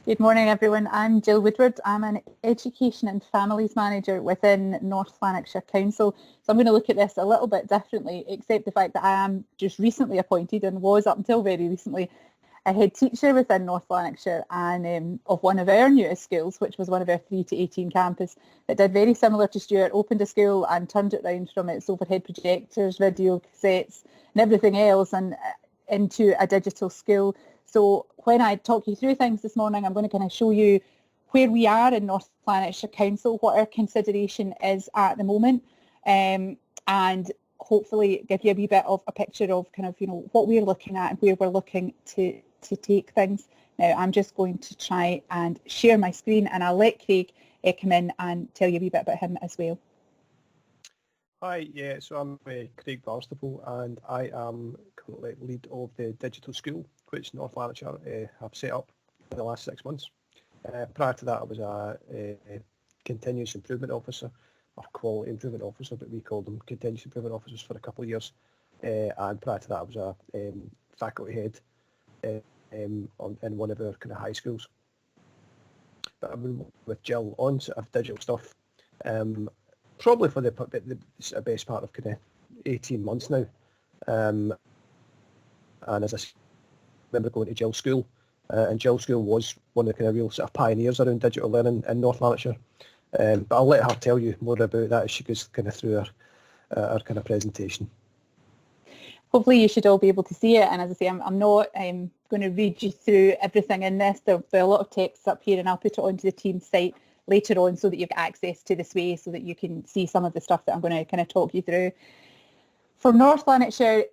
Good morning, everyone. I'm Jill Woodward. I'm an Education and Families Manager within North Lanarkshire Council. So I'm going to look at this a little bit differently, except the fact that I am just recently appointed and was up until very recently a head teacher within North Lanarkshire and of one of our newest schools, which was one of our 3 to 18 campus that did very similar to Stuart, opened a school and turned it round from its overhead projectors, video cassettes and everything else and into a digital school. So when I talk you through things this morning, I'm going to kind of show you where we are in North Lanarkshire Council, what our consideration is at the moment, and hopefully give you a wee bit of a picture of kind of, what we're looking at and where we're looking to take things. Now, I'm just going to try and share my screen and I'll let Craig come in and tell you a wee bit about him as well. Hi, so I'm Craig Barnstaple and I am currently lead of the digital school which North Lanarkshire have set up in the last 6 months. Prior to that I was a continuous improvement officer or quality improvement officer, but we called them continuous improvement officers for a couple of years. And prior to that I was a faculty head in one of our kind of high schools. But I've been with Jill on sort of digital stuff probably for the best part of kind of 18 months now. And as I remember going to Jill School, and Jill School was one of the kind of real sort of pioneers around digital learning in North Lanarkshire. But I'll let her tell you more about that as she goes kind of through her kind of presentation. Hopefully you should all be able to see it, and as I say, I'm not going to read you through everything in this. There'll be a lot of text up here and I'll put it onto the team site later on so that you've got access to this way so that you can see some of the stuff that I'm going to kind of talk you through. For North Lanarkshire,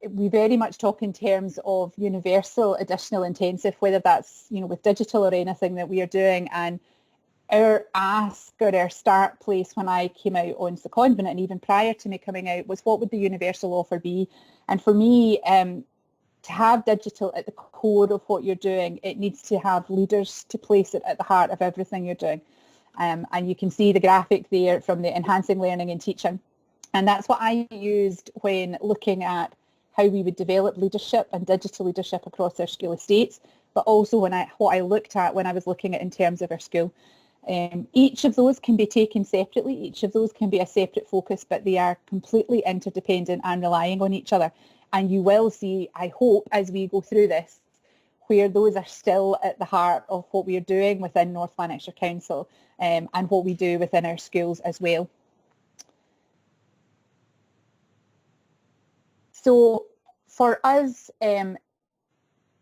we very much talk in terms of universal additional intensive, whether that's with digital or anything that we are doing. And our ask or our start place when I came out on secondment and even prior to me coming out was what would the universal offer be? And for me, to have digital at the core of what you're doing, it needs to have leaders to place it at the heart of everything you're doing. And you can see the graphic there from the enhancing learning and teaching. And that's what I used when looking at how we would develop leadership and digital leadership across our school estates, but also what I looked at when I was looking at in terms of our school. Each of those can be taken separately, each of those can be a separate focus, but they are completely interdependent and relying on each other. And you will see, I hope, as we go through this, where those are still at the heart of what we are doing within North Lanarkshire Council and what we do within our schools as well. So for us,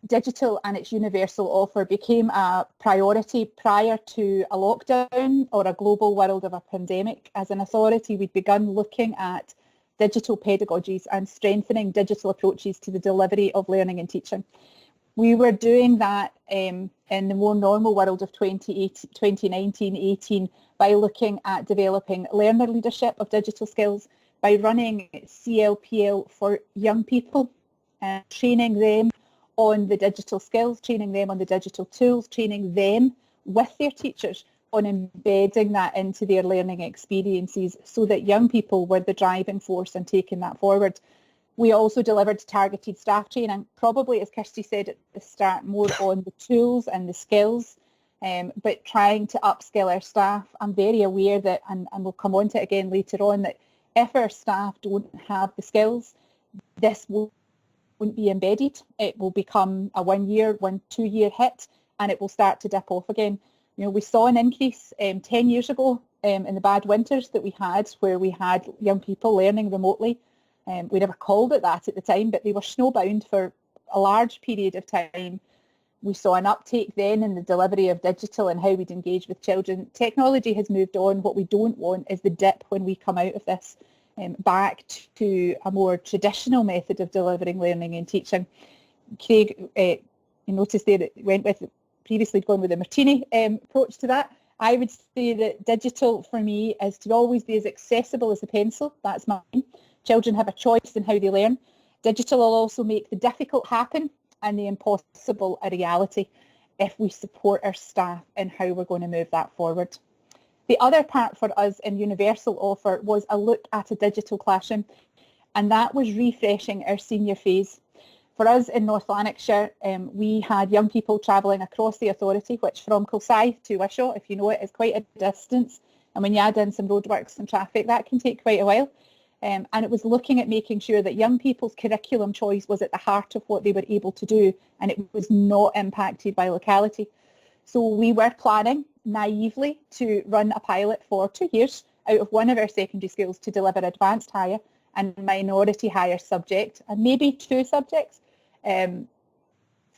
digital and its universal offer became a priority prior to a lockdown or a global world of a pandemic. As an authority, we'd begun looking at digital pedagogies and strengthening digital approaches to the delivery of learning and teaching. We were doing that in the more normal world of 2019-18 by looking at developing learner leadership of digital skills, by running CLPL for young people, training them on the digital skills, training them on the digital tools, training them with their teachers on embedding that into their learning experiences so that young people were the driving force and taking that forward. We also delivered targeted staff training, probably, as Kirsty said at the start, more on the tools and the skills, but trying to upskill our staff. I'm very aware that, and we'll come on to it again later on, that if our staff don't have the skills, this won't be embedded. It will become a 1 year, 2 year hit, and it will start to dip off again. We saw an increase 10 years ago in the bad winters that we had, where we had young people learning remotely. We never called it that at the time, but they were snowbound for a large period of time. We saw an uptake then in the delivery of digital and how we'd engage with children. Technology has moved on. What we don't want is the dip when we come out of this back to a more traditional method of delivering learning and teaching. Craig, you noticed there that went with previously gone with a martini approach to that. I would say that digital for me is to always be as accessible as a pencil. That's mine. Children have a choice in how they learn. Digital will also make the difficult happen and the impossible a reality if we support our staff in how we're going to move that forward. The other part for us in universal offer was a look at a digital classroom, and that was refreshing our senior phase. For us in North Lanarkshire, we had young people travelling across the authority, which from Kilsyth to Wishaw, if you know it, is quite a distance. And when you add in some roadworks and traffic, that can take quite a while. And it was looking at making sure that young people's curriculum choice was at the heart of what they were able to do, and it was not impacted by locality. So we were planning naively to run a pilot for 2 years out of one of our secondary schools to deliver advanced higher and minority higher subject, and maybe 2 subjects,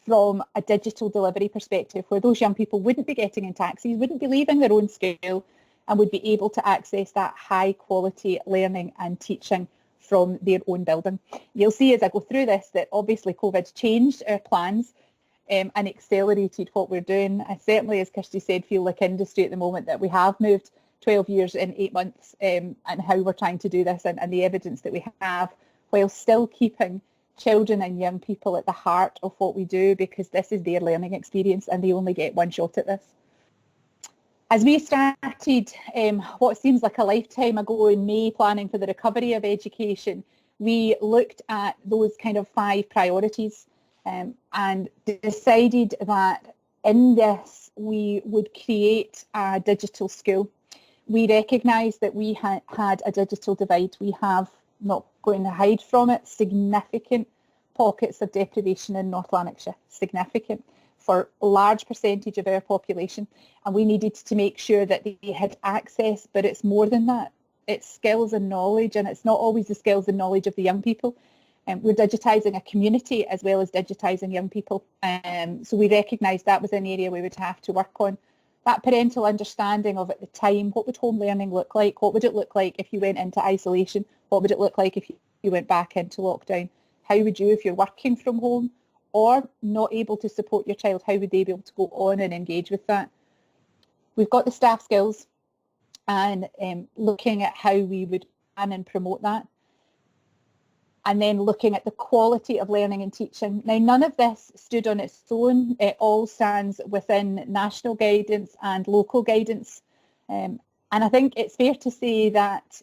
from a digital delivery perspective, where those young people wouldn't be getting in taxis, wouldn't be leaving their own school, and would be able to access that high quality learning and teaching from their own building. You'll see as I go through this that obviously COVID changed our plans and accelerated what we're doing. I certainly, as Kirsty said, feel like industry at the moment that we have moved 12 years in 8 months, and how we're trying to do this, and the evidence that we have, while still keeping children and young people at the heart of what we do, because this is their learning experience and they only get one shot at this. As we started what seems like a lifetime ago in May, planning for the recovery of education, we looked at those kind of 5 priorities, and decided that in this we would create a digital school. We recognised that we had a digital divide. We have, not going to hide from it, significant pockets of deprivation in North Lanarkshire, significant, for a large percentage of our population, and we needed to make sure that they had access, but it's more than that. It's skills and knowledge, and it's not always the skills and knowledge of the young people. We're digitising a community as well as digitising young people, so we recognised that was an area we would have to work on. That parental understanding of at the time, what would home learning look like? What would it look like if you went into isolation? What would it look like if you went back into lockdown? How would you, if you're working from home or not able to support your child, how would they be able to go on and engage with that? We've got the staff skills, and looking at how we would plan and promote that. And then looking at the quality of learning and teaching. Now, none of this stood on its own. It all stands within national guidance and local guidance. And I think it's fair to say that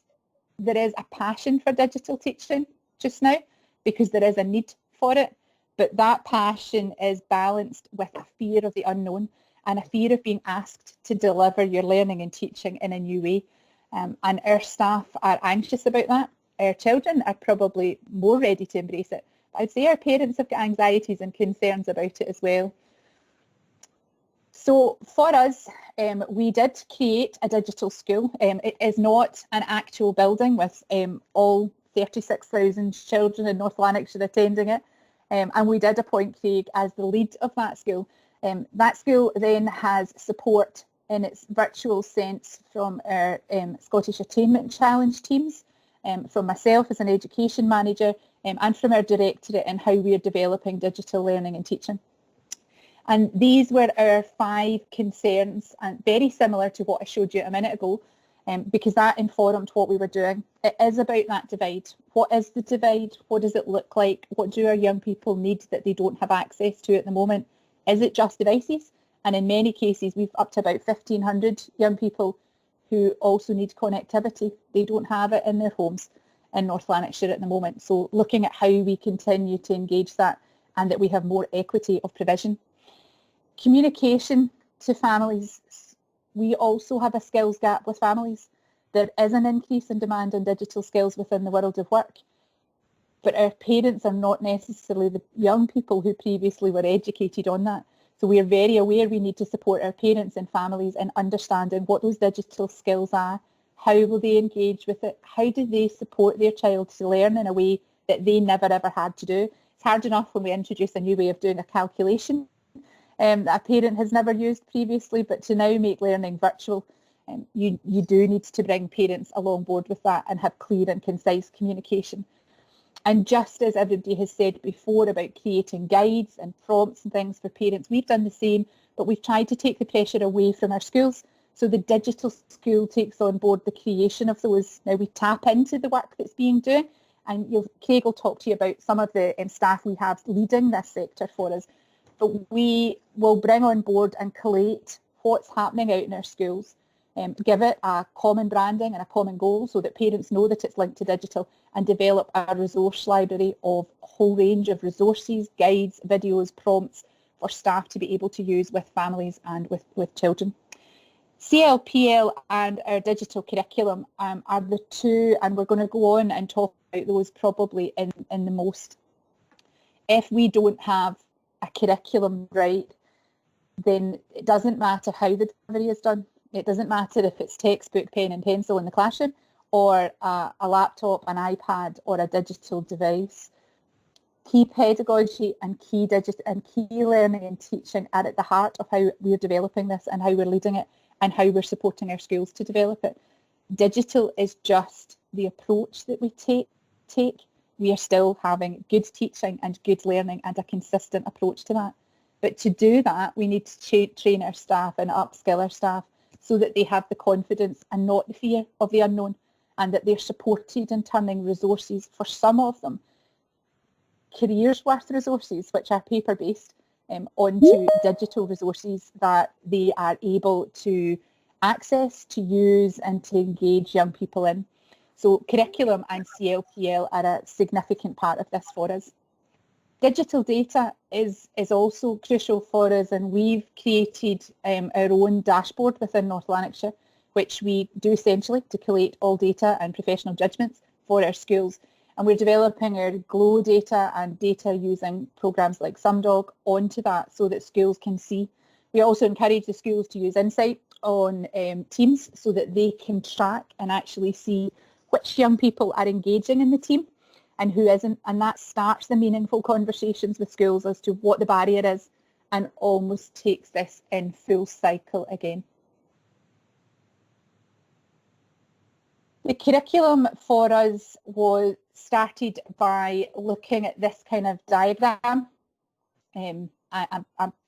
there is a passion for digital teaching just now, because there is a need for it. But that passion is balanced with a fear of the unknown and a fear of being asked to deliver your learning and teaching in a new way. And our staff are anxious about that. Our children are probably more ready to embrace it. But I'd say our parents have got anxieties and concerns about it as well. So for us, we did create a digital school. It is not an actual building with all 36,000 children in North Lanarkshire attending it. And we did appoint Craig as the lead of that school. That school then has support in its virtual sense from our Scottish Attainment Challenge teams, from myself as an education manager, and from our directorate in how we are developing digital learning and teaching. And these were our 5 concerns, and very similar to what I showed you a minute ago, because that informed what we were doing. It is about that divide. What is the divide? What does it look like? What do our young people need that they don't have access to at the moment? Is it just devices? And in many cases, we've up to about 1,500 young people who also need connectivity. They don't have it in their homes in North Lanarkshire at the moment. So looking at how we continue to engage that, and that we have more equity of provision. Communication to families. We also have a skills gap with families. There is an increase in demand on digital skills within the world of work, but our parents are not necessarily the young people who previously were educated on that. So we are very aware we need to support our parents and families in understanding what those digital skills are, how will they engage with it, how do they support their child to learn in a way that they never ever had to do. It's hard enough when we introduce a new way of doing a calculation that a parent has never used previously, but to now make learning virtual, you do need to bring parents along board with that and have clear and concise communication. And just as everybody has said before about creating guides and prompts and things for parents, we've done the same, but we've tried to take the pressure away from our schools. So the digital school takes on board the creation of those. Now we tap into the work that's being done, and Craig will talk to you about some of the staff we have leading this sector for us. But we will bring on board and collate what's happening out in our schools, give it a common branding and a common goal so that parents know that it's linked to digital, and develop a resource library of a whole range of resources, guides, videos, prompts for staff to be able to use with families and with children. CLPL and our digital curriculum are the two, and we're going to go on and talk about those probably in the most. If we don't have a curriculum right, then it doesn't matter how the delivery is done. It doesn't matter if it's textbook, pen and pencil in the classroom, or a laptop, an iPad, or a digital device. Key pedagogy and key learning and teaching are at the heart of how we're developing this and how we're leading it and how we're supporting our schools to develop it. Digital is just the approach that we take. We are still having good teaching and good learning and a consistent approach to that. But to do that, we need to train our staff and upskill our staff so that they have the confidence and not the fear of the unknown, and that they're supported in turning resources, for some of them, careers worth resources, which are paper-based, onto digital resources that they are able to access, to use and to engage young people in. So curriculum and CLPL are a significant part of this for us. Digital data is also crucial for us, and we've created our own dashboard within North Lanarkshire, which we do essentially to collate all data and professional judgments for our schools. And we're developing our Glow data and data using programs like Sumdog onto that so that schools can see. We also encourage the schools to use Insight on teams so that they can track and actually see which young people are engaging in the team and who isn't, and that starts the meaningful conversations with schools as to what the barrier is, and almost takes this in full cycle again. The curriculum for us was started by looking at this kind of diagram. I'm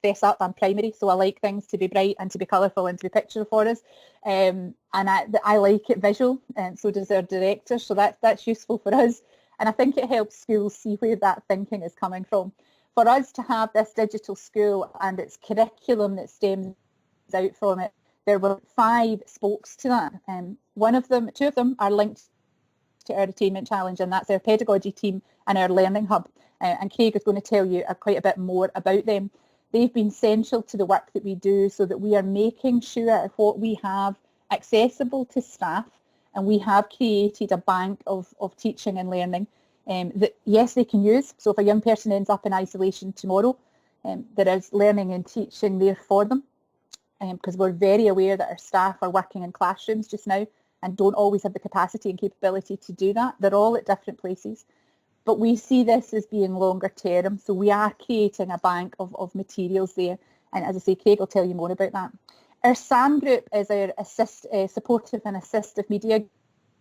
fess up, I'm primary, so I like things to be bright and to be colourful and to be picture for us. And I like it visual, and so does our director, so that's useful for us. And I think it helps schools see where that thinking is coming from. For us to have this digital school and its curriculum that stems out from it, there were 5 spokes to that. Two of them are linked to our attainment challenge, and that's our pedagogy team and our learning hub. And Craig is going to tell you quite a bit more about them. They've been central to the work that we do so that we are making sure what we have accessible to staff, and we have created a bank of teaching and learning that, yes, they can use. So if a young person ends up in isolation tomorrow, there is learning and teaching there for them, because we're very aware that our staff are working in classrooms just now and don't always have the capacity and capability to do that. They're all at different places. But we see this as being longer term, so we are creating a bank of materials there. And as I say, Craig will tell you more about that. Our SAM group is our supportive and assistive media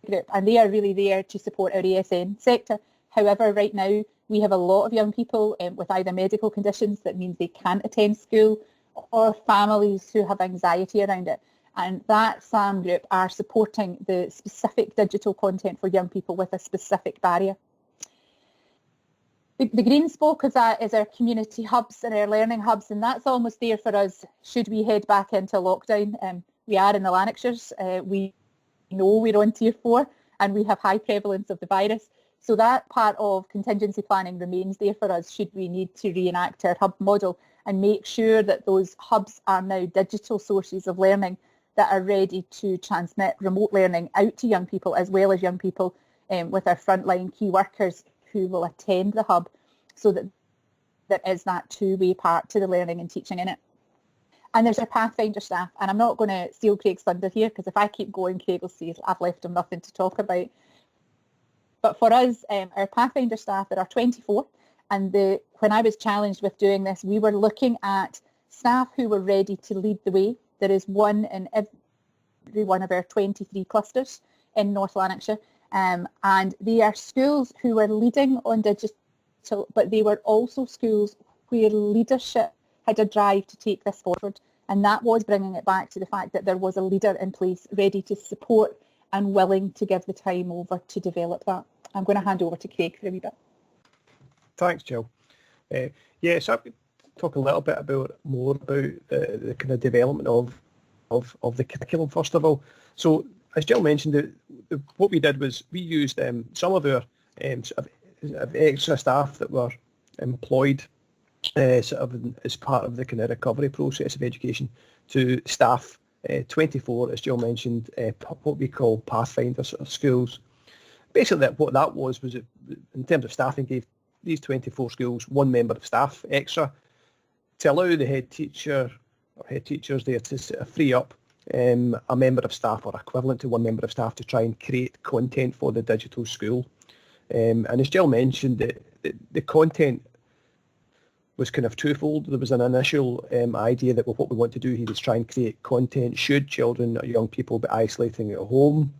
group, and they are really there to support our ASN sector. However, right now we have a lot of young people with either medical conditions that means they can't attend school, or families who have anxiety around it. And that SAM group are supporting the specific digital content for young people with a specific barrier. The green spoke of that is our community hubs and our learning hubs, and that's almost there for us should we head back into lockdown. We are in the Lanarkshires. We know we're on tier 4 and we have high prevalence of the virus. So that part of contingency planning remains there for us should we need to reenact our hub model and make sure that those hubs are now digital sources of learning that are ready to transmit remote learning out to young people, as well as young people with our frontline key workers who will attend the hub, so that there is that two-way part to the learning and teaching in it. And there's our Pathfinder staff, and I'm not going to steal Craig's thunder here, because if I keep going, Craig will say I've left him nothing to talk about. But for us, our Pathfinder staff, there are 24, and when I was challenged with doing this, we were looking at staff who were ready to lead the way. There is one in every one of our 23 clusters in North Lanarkshire, and they are schools who are leading on digital, but they were also schools where leadership had a drive to take this forward, and that was bringing it back to the fact that there was a leader in place ready to support and willing to give the time over to develop that. I'm going to hand over to Craig for a wee bit. Thanks, Jill. So I'm going to talk a little bit more about the kind of development of of the curriculum, first of all. So, as Jill mentioned, what we did was we used some of our sort of extra staff that were employed sort of as part of the kind of recovery process of education to staff 24, as Jill mentioned, what we call Pathfinder sort of schools. Basically, what that was it, in terms of staffing, gave these 24 schools one member of staff extra to allow the head teacher or head teachers there to sort of free up a member of staff or equivalent to one member of staff to try and create content for the digital school. And as Jill mentioned, the content was kind of twofold. There was an initial idea that, well, what we want to do here is try and create content should children or young people be isolating at home,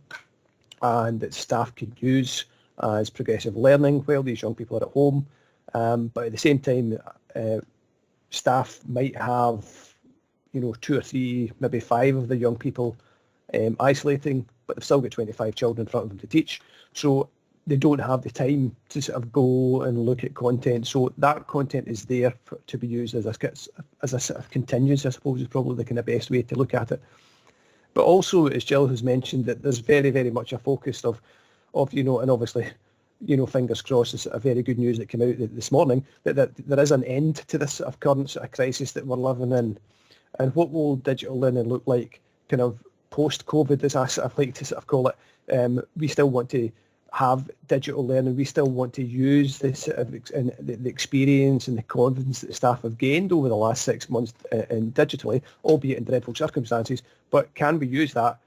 and that staff can use as progressive learning while these young people are at home. But at the same time, staff might have, 2 or 3, maybe 5 of the young people isolating, but they've still got 25 children in front of them to teach. So they don't have the time to sort of go and look at content. So that content is there to be used as a sort of contingency, I suppose, is probably the kind of best way to look at it. But also, as Jill has mentioned, that there's very, very much a focus of and obviously, fingers crossed, it's a very good news that came out this morning, that there is an end to this sort of current sort of crisis that we're living in. And what will digital learning look like kind of post-COVID, as I sort of like to sort of call it? We still want to have digital learning. We still want to use this sort of the experience and the confidence that staff have gained over the last 6 months in digitally, albeit in dreadful circumstances. But can we use that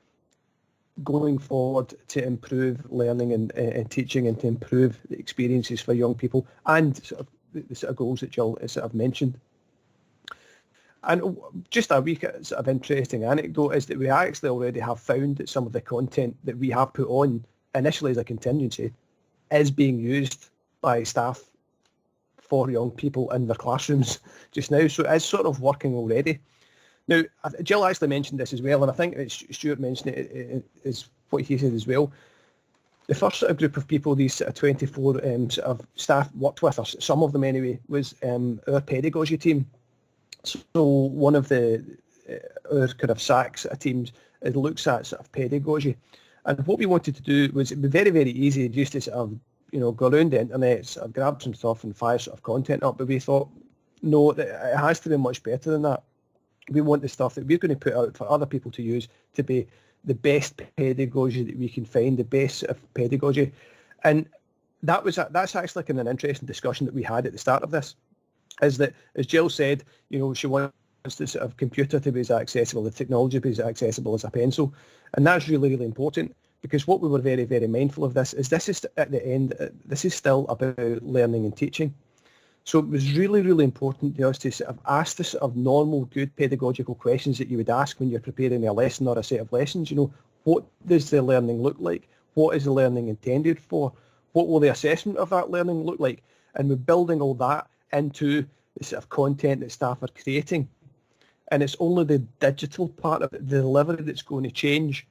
going forward to improve learning and teaching and to improve the experiences for young people and sort of the sort of goals that Jill has sort of mentioned? And just a wee sort of interesting anecdote is that we actually already have found that some of the content that we have put on initially as a contingency is being used by staff for young people in their classrooms just now. So it is sort of working already. Now, Jill actually mentioned this as well, and I think Stuart mentioned it is what he said as well. The first sort of group of people these sort of 24 sort of staff worked with, or some of them anyway, was our pedagogy team. So one of our kind of SACs teams looks at sort of pedagogy. And what we wanted to do was, it'd be very, very easy just to sort of, go around the internet, sort of grab some stuff and fire sort of content up. But we thought, no, it has to be much better than that. We want the stuff that we're going to put out for other people to use to be the best pedagogy that we can find, the best sort of pedagogy. And that's actually kind of an interesting discussion that we had at the start of this, is that, as Jill said, she wants the sort of computer to be as accessible, the technology to be as accessible as a pencil. And that's really, really important, because what we were very, very mindful of this is at the end, this is still about learning and teaching. So it was really, really important to us to sort of ask the sort of normal, good pedagogical questions that you would ask when you're preparing a lesson or a set of lessons. What does the learning look like? What is the learning intended for? What will the assessment of that learning look like? And we're building all that into the sort of content that staff are creating. And it's only the digital part of it, the delivery, that's going to change.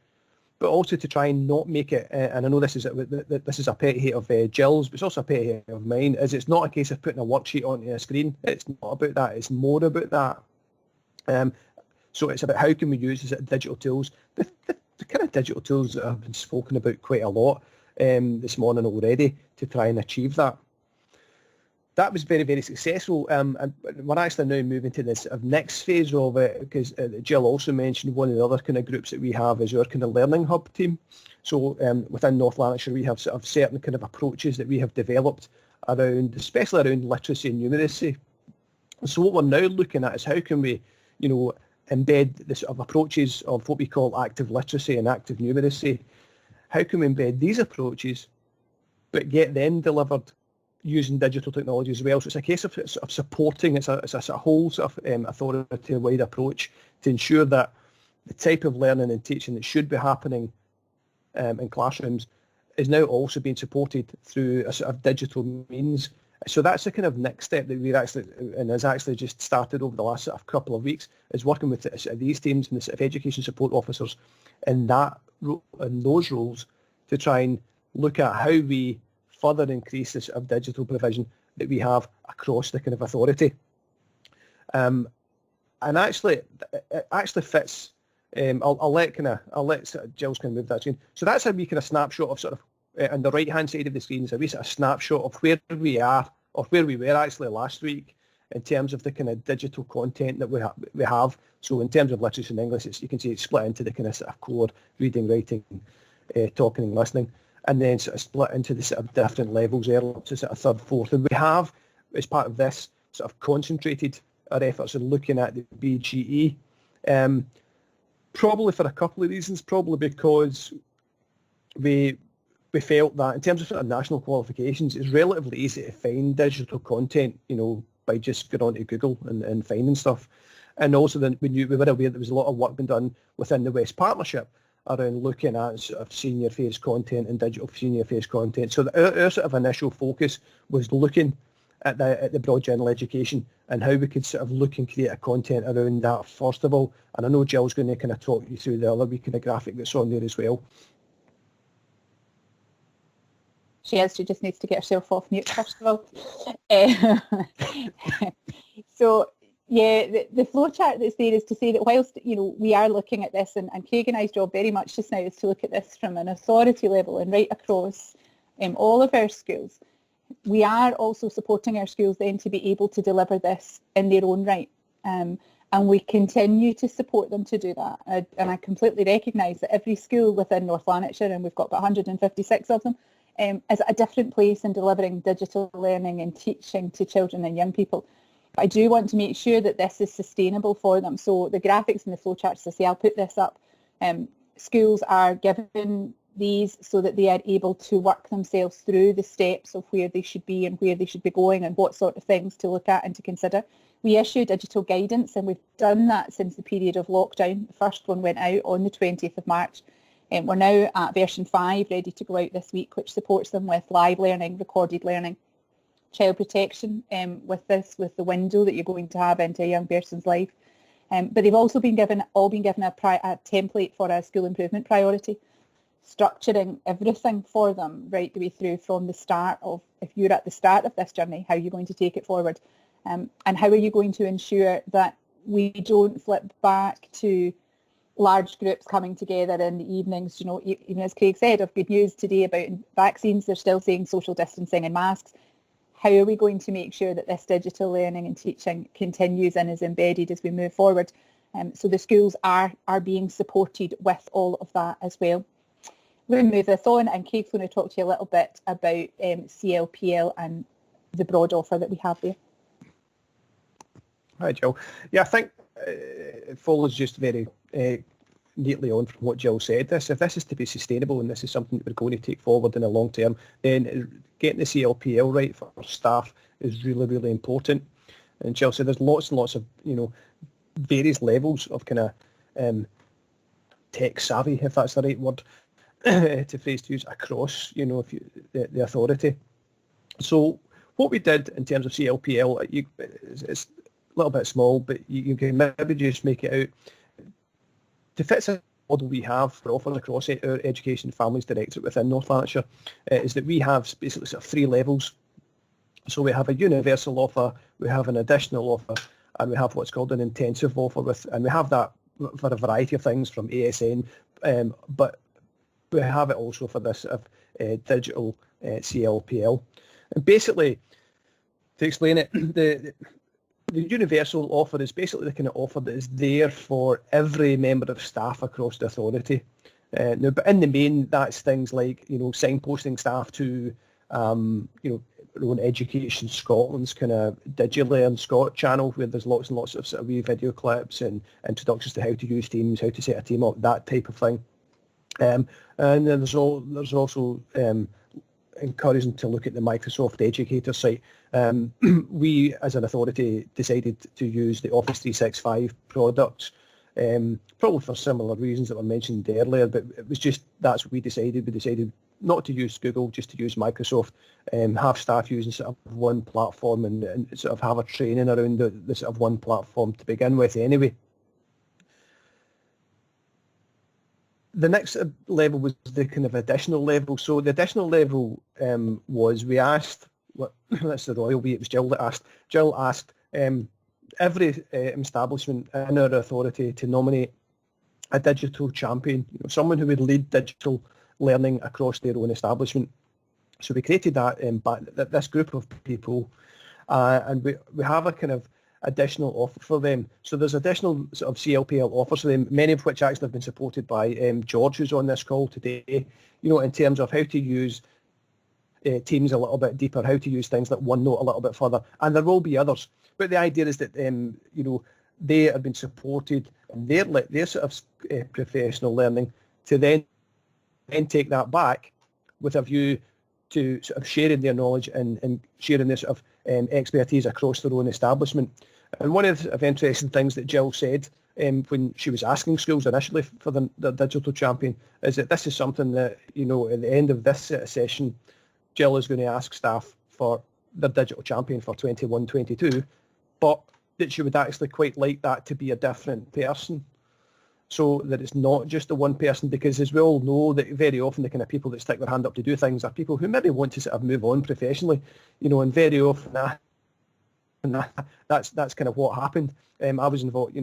But also to try and not make it, and I know this is a pet hate of Jill's, but it's also a pet hate of mine, is it's not a case of putting a worksheet onto a screen. It's not about that. It's more about that. So it's about how can we use these digital tools, the kind of digital tools that have been spoken about quite a lot this morning already, to try and achieve that. That was very, very successful, and we're actually now moving to this next phase of it, because Jill also mentioned one of the other kind of groups that we have is our kind of learning hub team. So within North Lanarkshire, we have sort of certain kind of approaches that we have developed around, especially around literacy and numeracy. So what we're now looking at is how can we, embed the sort of approaches of what we call active literacy and active numeracy. How can we embed these approaches, but get them delivered using digital technology as well? So it's a case of supporting, it's a sort of whole sort of authority-wide approach to ensure that the type of learning and teaching that should be happening in classrooms is now also being supported through a sort of digital means. So that's the kind of next step that we're actually, and has actually just started over the last sort of couple of weeks, is working with these teams and the sort of education support officers in those roles to try and look at how we further increase this of digital provision that we have across the kind of authority. And actually, it actually fits I'll let sort of Jill's kind of move that screen. So that's a wee kind of snapshot of sort of on the right hand side of the screen is a wee sort of snapshot of where we are or where we were actually last week in terms of the kind of digital content that we have. So in terms of literacy and English, you can see it's split into the kind of sort of core reading, writing, talking and listening, and then sort of split into the sort of different levels there up to sort of third, fourth. And we have, as part of this, sort of concentrated our efforts in looking at the BGE, probably for a couple of reasons. Probably because we felt that in terms of sort of national qualifications, it's relatively easy to find digital content, by just going onto Google and finding stuff. And also then we were aware there was a lot of work being done within the West Partnership around looking at sort of senior phase content and digital senior phase content. So our sort of initial focus was looking at the broad general education and how we could sort of look and create a content around that first of all. And I know Jill's going to kind of talk you through the other wee kind of graphic that's on there as well. She just needs to get herself off mute first of all. So yeah, the flowchart that's there is to say that whilst we are looking at this, and Craig and I's job very much just now is to look at this from an authority level and right across all of our schools, we are also supporting our schools then to be able to deliver this in their own right. And we continue to support them to do that. And I completely recognise that every school within North Lanarkshire, and we've got about 156 of them, is at a different place in delivering digital learning and teaching to children and young people. But I do want to make sure that this is sustainable for them. So the graphics and the flowcharts, I say, I'll put this up. Schools are given these so that they are able to work themselves through the steps of where they should be and where they should be going and what sort of things to look at and to consider. We issue digital guidance, and we've done that since the period of lockdown. The first one went out on the 20th of March. We're now at version 5, ready to go out this week, which supports them with live learning, recorded learning, child protection with the window that you're going to have into a young person's life. But they've also been given a template for a school improvement priority, structuring everything for them right the way through from the start of, if you're at the start of this journey, how you're going to take it forward, and how are you going to ensure that we don't flip back to large groups coming together in the evenings. Even as Craig said, of good news today about vaccines, they're still saying social distancing and masks. How are we going to make sure that this digital learning and teaching continues and is embedded as we move forward? So the schools are being supported with all of that as well. We'll move this on, and Craig's going to talk to you a little bit about CLPL and the broad offer that we have there. Hi, Jill. Yeah, I think it follows just very neatly on from what Jill said. If this is to be sustainable and this is something that we're going to take forward in the long term, then getting the CLPL right for staff is really, really important. And Jill said there's lots and lots of, various levels of kind of tech savvy, if that's the right word to phrase to use, across, the authority. So what we did in terms of CLPL, it's a little bit small, but you can maybe just make it out to fit the model we have for offers across our Education Families Directorate within North Lanarkshire. Is that we have basically sort of 3 levels. So we have a universal offer, we have an additional offer, and we have what's called an intensive offer and we have that for a variety of things from ASN, but we have it also for this digital CLPL. And basically, to explain it, the universal offer is basically the kind of offer that is there for every member of staff across the authority. Now, but in the main, that's things like, signposting staff to, our own Education Scotland's kind of DigiLearn Scot channel, where there's lots and lots of sort of wee video clips and introductions to how to use Teams, how to set a team up, that type of thing. And then there's also encouraging to look at the Microsoft Educator site. We, as an authority, decided to use the Office 365 products, probably for similar reasons that were mentioned earlier, but it was just, that's what we decided. We decided not to use Google, just to use Microsoft, have staff using sort of one platform and sort of have a training around the sort of one platform to begin with anyway. The next level was the kind of additional level. So the additional level was, we asked, that's the royal we, it was Jill that asked. Jill asked every establishment in our authority to nominate a digital champion, someone who would lead digital learning across their own establishment. So we created this group of people, and we have a kind of additional offer for them. So there's additional sort of CLPL offers for them, many of which actually have been supported by George, who's on this call today, in terms of how to use Teams a little bit deeper, how to use things like OneNote a little bit further, and there will be others. But the idea is that they have been supported in their sort of professional learning to then take that back with a view to sort of sharing their knowledge and sharing their sort of expertise across their own establishment. And one of the interesting things that Jill said when she was asking schools initially for the digital champion is that this is something that, at the end of this session, Jill is going to ask staff for their digital champion for 21-22, but that she would actually quite like that to be a different person, so that it's not just the one person, because as we all know that very often the kind of people that stick their hand up to do things are people who maybe want to sort of move on professionally, and very often that's kind of what happened. I was involved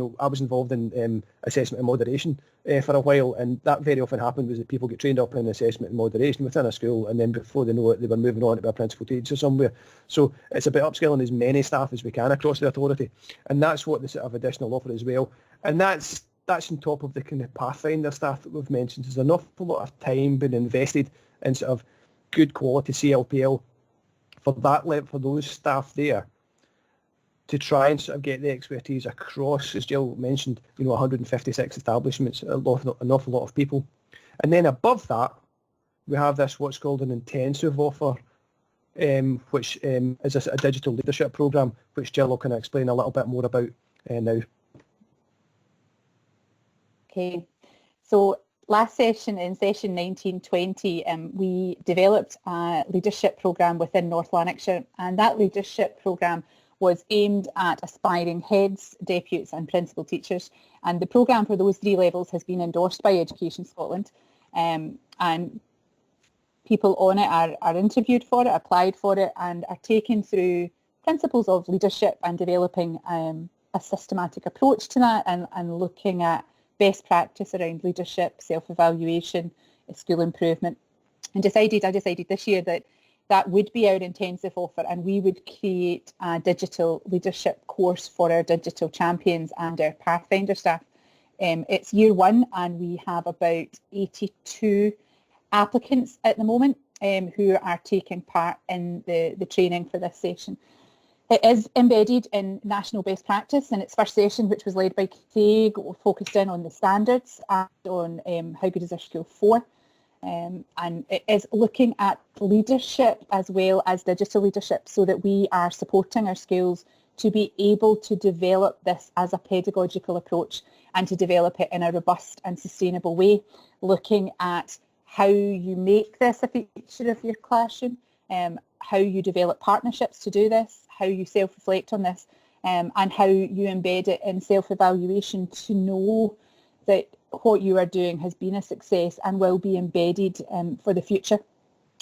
in assessment and moderation for a while, and that very often happened was that people get trained up in assessment and moderation within a school, and then before they know it, they were moving on to be a principal teacher somewhere. So it's about upskilling as many staff as we can across the authority, and that's what the sort of additional offer as well. And that's on top of the kind of Pathfinder staff that we've mentioned. There's an awful lot of time being invested in sort of good quality CLPL for those staff there, to try and sort of get the expertise across, as Jill mentioned, 156 establishments, an awful lot of people. And then above that, we have this what's called an intensive offer, which is a digital leadership programme, which Jill will kind of explain a little bit more about now. Okay, so last session, in session 1920, we developed a leadership programme within North Lanarkshire, and that leadership programme was aimed at aspiring heads, deputies and principal teachers. And the programme for those three levels has been endorsed by Education Scotland, and people on it are interviewed for it, applied for it, and are taken through principles of leadership and developing a systematic approach to that, and looking at best practice around leadership, self-evaluation, school improvement. And I decided this year that would be our intensive offer, and we would create a digital leadership course for our digital champions and our Pathfinder staff. It's year one, and we have about 82 applicants at the moment who are taking part in the training for this session. It is embedded in national best practice, and its first session, which was led by Craig, focused in on the standards and on how good is our school for. And it is looking at leadership as well as digital leadership, so that we are supporting our schools to be able to develop this as a pedagogical approach and to develop it in a robust and sustainable way, looking at how you make this a feature of your classroom, how you develop partnerships to do this, how you self-reflect on this, and how you embed it in self-evaluation to know that what you are doing has been a success and will be embedded for the future.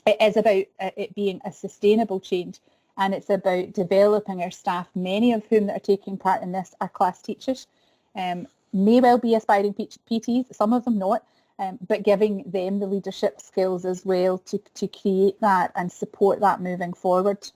It is about it being a sustainable change, and it's about developing our staff, many of whom that are taking part in this are class teachers, may well be aspiring PTs, some of them not, but giving them the leadership skills as well to create that and support that moving forward.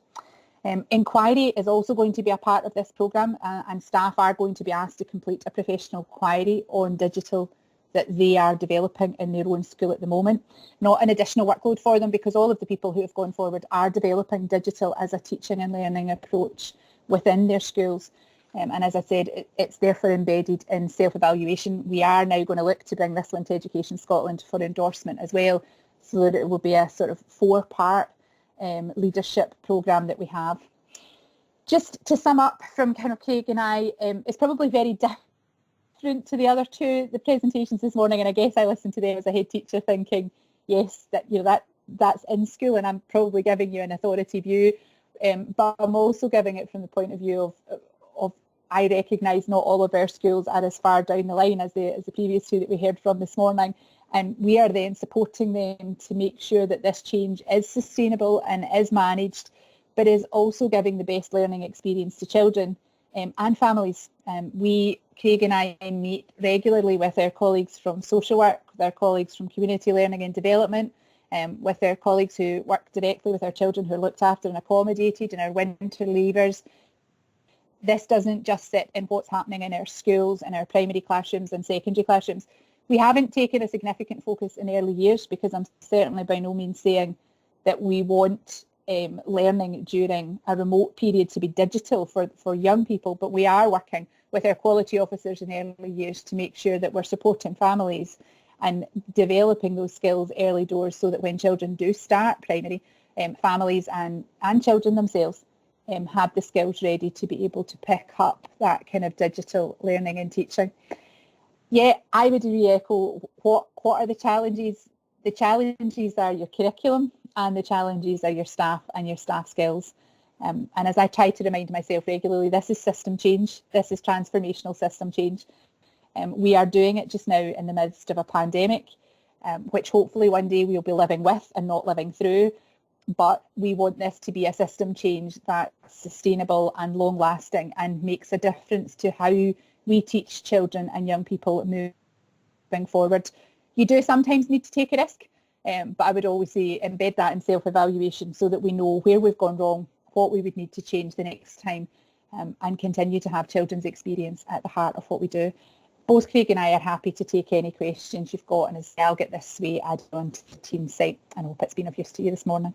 Inquiry is also going to be a part of this programme, and staff are going to be asked to complete a professional inquiry on digital that they are developing in their own school at the moment. Not an additional workload for them, because all of the people who have gone forward are developing digital as a teaching and learning approach within their schools. And as I said, it's therefore embedded in self-evaluation. We are now going to look to bring this one to Education Scotland for endorsement as well, so that it will be a sort of 4-part leadership programme that we have. Just to sum up from kind of Craig and I, it's probably very different to the other two, the presentations this morning, and I guess I listened to them as a head teacher thinking, yes, that's in school, and I'm probably giving you an authority view, but I'm also giving it from the point of view of I recognise not all of our schools are as far down the line as the previous two that we heard from this morning, and we are then supporting them to make sure that this change is sustainable and is managed, but is also giving the best learning experience to children and families. We Craig and I meet regularly with our colleagues from social work, with our colleagues from community learning and development, with our colleagues who work directly with our children who are looked after and accommodated, and our winter leavers. This doesn't just sit in what's happening in our schools, in our primary classrooms and secondary classrooms. We haven't taken a significant focus in early years, because I'm certainly by no means saying that we want learning during a remote period to be digital for young people, but we are working with our quality officers in early years to make sure that we're supporting families and developing those skills early doors, so that when children do start primary, families and children themselves have the skills ready to be able to pick up that kind of digital learning and teaching. Yeah, I would re-echo what are the challenges? The challenges are your curriculum, and the challenges are your staff and your staff skills. And as I try to remind myself regularly, this is system change. This is transformational system change. We are doing it just now in the midst of a pandemic, which hopefully one day we'll be living with and not living through. But we want this to be a system change that's sustainable and long-lasting and makes a difference to how we teach children and young people moving forward. You do sometimes need to take a risk, but I would always say embed that in self-evaluation, so that we know where we've gone wrong, what we would need to change the next time, and continue to have children's experience at the heart of what we do. Both Craig and I are happy to take any questions you've got, and as I'll get this way added on to the team site, and I hope it's been of use to you this morning.